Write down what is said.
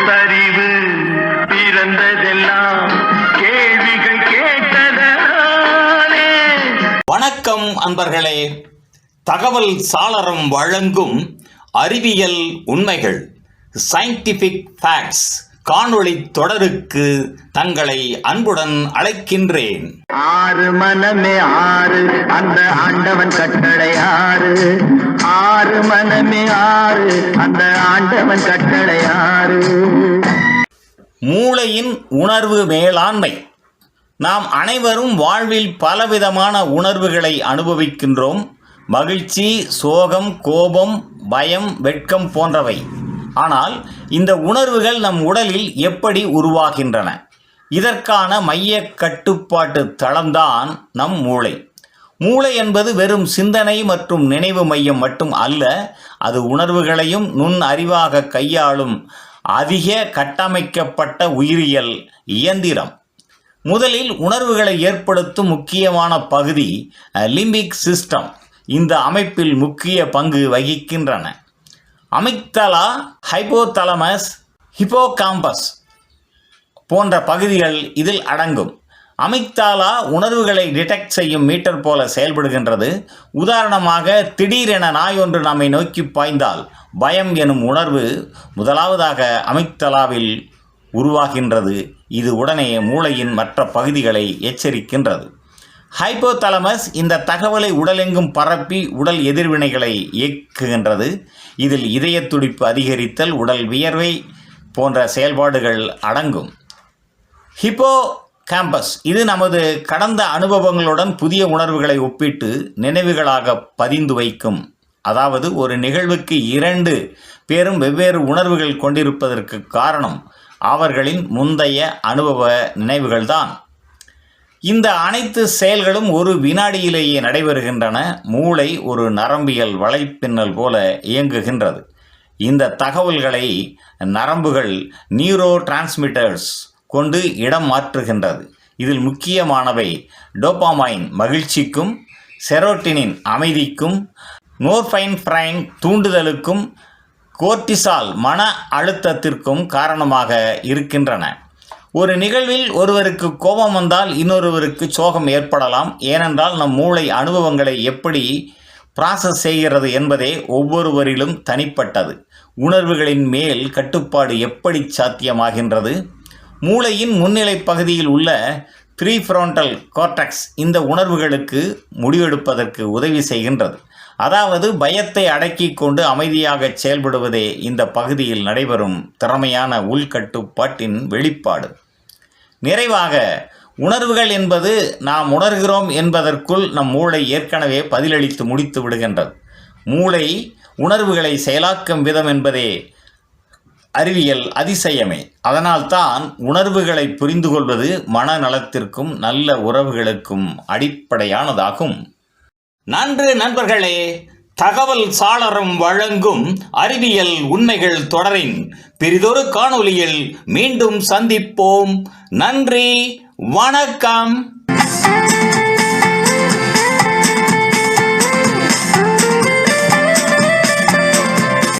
பகுத்தறிவு பிறந்ததெல்லாம் கேள்விகள் கேட்டதாலே. வணக்கம் அன்பர்களே. தகவல் சாளரம் வழங்கும் அறிவியல் உண்மைகள் சயின்டிபிக் ஃபேக்ட்ஸ் காணொளி தொடருக்கு தங்களை அன்புடன் அழைக்கின்றேன். ஆறு மனமே ஆறு, அந்த ஆண்டவன் கட்டளை ஆறு. ஆறு மனமே ஆறு, அந்த ஆண்டவன் கட்டளை ஆறு. மூளையின் உணர்வு மேலாண்மை. நாம் அனைவரும் வாழ்வில் பலவிதமான உணர்வுகளை அனுபவிக்கின்றோம். மகிழ்ச்சி, சோகம், கோபம், பயம், வெட்கம் போன்றவை. ஆனால் இந்த உணர்வுகள் நம் உடலில் எப்படி உருவாகின்றன? இதற்கான மைய கட்டுப்பாட்டு தளம்தான் நம் மூளை. மூளை என்பது வெறும் சிந்தனை மற்றும் நினைவு மையம் மட்டும் அல்ல, அது உணர்வுகளையும் நுண் அறிவாக கையாளும் அதிக கட்டமைக்கப்பட்ட உயிரியல் இயந்திரம். முதலில் உணர்வுகளை ஏற்படுத்தும் முக்கியமான பகுதி லிம்பிக் சிஸ்டம் இந்த அமைப்பில் முக்கிய பங்கு வகிக்கின்றன. அமிக்தலா, ஹைபோதலமஸ், ஹிப்போகாம்பஸ் போன்ற பகுதிகள் இதில் அடங்கும். அமிக்தாலா உணர்வுகளை டிடெக்ட் செய்யும் மீட்டர் போல செயல்படுகின்றது. உதாரணமாக, திடீரென நாய் ஒன்று நம்மை நோக்கி பாய்ந்தால் பயம் எனும் உணர்வு முதலாவதாக அமிக்தலாவில் உருவாகின்றது. இது உடனே மூளையின் மற்ற பகுதிகளை எச்சரிக்கின்றது. ஹைபோதலமஸ் இந்த தகவலை உடலெங்கும் பரப்பி உடல் எதிர்வினைகளை இயக்குகின்றது. இதில் இதய துடிப்பு அதிகரித்தல், உடல் வியர்வை போன்ற செயல்பாடுகள் அடங்கும். ஹிப்போகாம்பஸ் இது நமது கடந்த அனுபவங்களுடன் புதிய உணர்வுகளை ஒப்பிட்டு நினைவுகளாக பதிந்து வைக்கும். அதாவது ஒரு நிகழ்வுக்கு இரண்டு பேரும் வெவ்வேறு உணர்வுகள் கொண்டிருப்பதற்கு காரணம் அவர்களின் முந்தைய அனுபவ நினைவுகள்தான். இந்த அனைத்து செயல்களும் ஒரு வினாடியிலேயே நடைபெறுகின்றன. மூளை ஒரு நரம்பியல் வலைப்பின்னல் போல இயங்குகின்றது. இந்த தகவல்களை நரம்புகள் நியூரோ டிரான்ஸ்மிட்டர்ஸ் கொண்டு இடம் மாற்றுகின்றது. இதில் முக்கியமானவை டோபாமைன் மகிழ்ச்சிக்கும், செரோட்டினின் அமைதிக்கும், நோர்பைன்ஃப்ரைன் தூண்டுதலுக்கும், கோர்டிசால் மன அழுத்தத்திற்கும் காரணமாக இருக்கின்றன. ஒரு நிகழ்வில் ஒருவருக்கு கோபம் வந்தால் இன்னொருவருக்கு சோகம் ஏற்படலாம். ஏனென்றால் நம் மூளை அனுபவங்களை எப்படி ப்ராசஸ் செய்கிறது என்பதே ஒவ்வொருவரிலும் தனிப்பட்டது. உணர்வுகளின் மேல் கட்டுப்பாடு எப்படி சாத்தியமாகின்றது? மூளையின் முன்னிலை பகுதியில் உள்ள ப்ரீஃப்ரோண்டல் கார்டெக்ஸ் இந்த உணர்வுகளுக்கு முடிவெடுப்பதற்கு உதவி செய்கின்றது. அதாவது பயத்தை அடக்கி கொண்டு அமைதியாக செயல்படுவதே இந்த பகுதியில் நடைபெறும் திறமையான உள்கட்டுப்பாட்டின் வெளிப்பாடு. நிறைவாக, உணர்வுகள் என்பது நாம் உணர்கிறோம் என்பதற்குள் நம் மூளை ஏற்கனவே பதிலளித்து முடித்து விடுகின்றது. மூளை உணர்வுகளை செயலாக்கும் விதம் என்பதே அறிவியல் அதிசயமே. அதனால்தான் உணர்வுகளை புரிந்து கொள்வது மனநலத்திற்கும் நல்ல உறவுகளுக்கும் அடிப்படையானதாகும். நன்று நண்பர்களே. தகவல் சாளரம் வழங்கும் அறிவியல் உண்மைகள் தொடரின் பெரிதொரு காணொளியில் மீண்டும் சந்திப்போம். நன்றி, வணக்கம்.